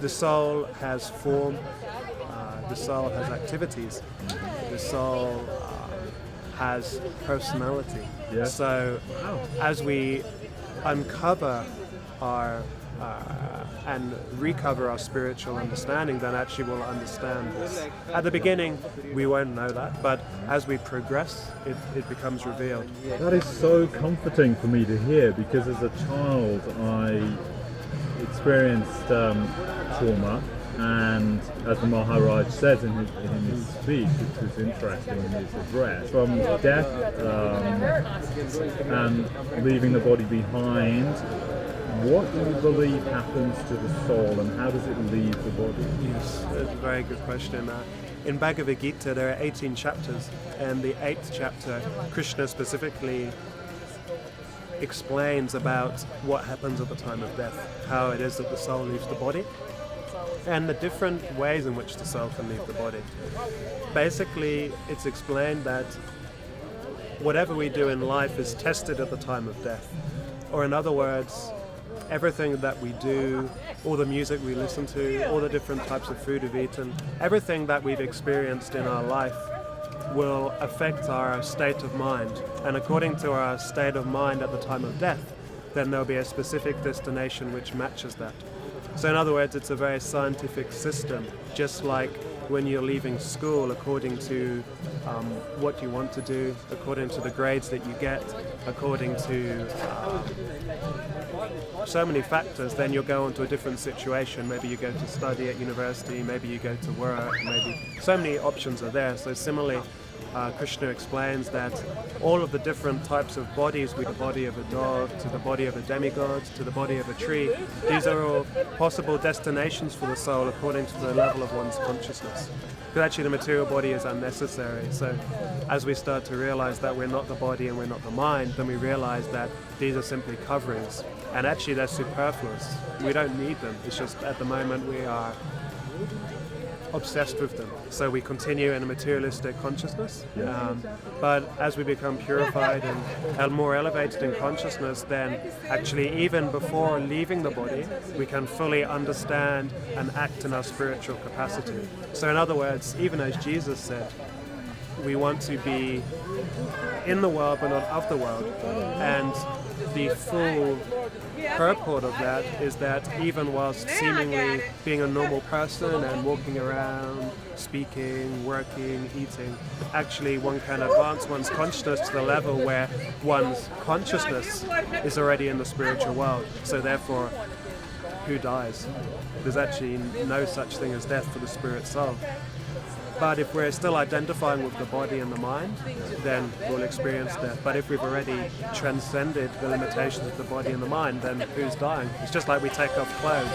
the soul has form, the soul has activities, the soul has personality. Yeah. So as we uncover our and recover our spiritual understanding, then actually we'll understand this. At the beginning, we won't know that, but as we progress, it becomes revealed. That is so comforting for me to hear, because as a child I experienced trauma, and as the Maharaj says in his speech, which was interesting in his address, from death and leaving the body behind, what do you believe happens to the soul, and how does it leave the body? Yes, that's a very good question. In Bhagavad Gita there are 18 chapters, and the 8th chapter, Krishna specifically explains about what happens at the time of death, how it is that the soul leaves the body, and the different ways in which the soul can leave the body. Basically, it's explained that whatever we do in life is tested at the time of death. Or in other words, everything that we do, all the music we listen to, all the different types of food we've eaten, everything that we've experienced in our life will affect our state of mind. And according to our state of mind at the time of death, then there'll be a specific destination which matches that. So in other words, it's a very scientific system, just like when you're leaving school, according to what you want to do, according to the grades that you get, according to so many factors, then you'll go into a different situation. Maybe you go to study at university, maybe you go to work, maybe so many options are there. So similarly, Krishna explains that all of the different types of bodies, with the body of a dog, to the body of a demigod, to the body of a tree, these are all possible destinations for the soul according to the level of one's consciousness. Because actually the material body is unnecessary. So as we start to realize that we're not the body and we're not the mind, then we realize that these are simply coverings. And actually they're superfluous. We don't need them. It's just at the moment we are obsessed with them. So we continue in a materialistic consciousness. But as we become purified and more elevated in consciousness, then actually even before leaving the body, we can fully understand and act in our spiritual capacity. So in other words, even as Jesus said, we want to be in the world but not of the world. And the full purport of that is that even whilst seemingly being a normal person and walking around, speaking, working, eating, actually one can advance one's consciousness to the level where one's consciousness is already in the spiritual world. So therefore, who dies? There's actually no such thing as death for the spirit soul. But if we're still identifying with the body and the mind, then we'll experience death. But if we've already transcended the limitations of the body and the mind, then who's dying? It's just like we take off clothes.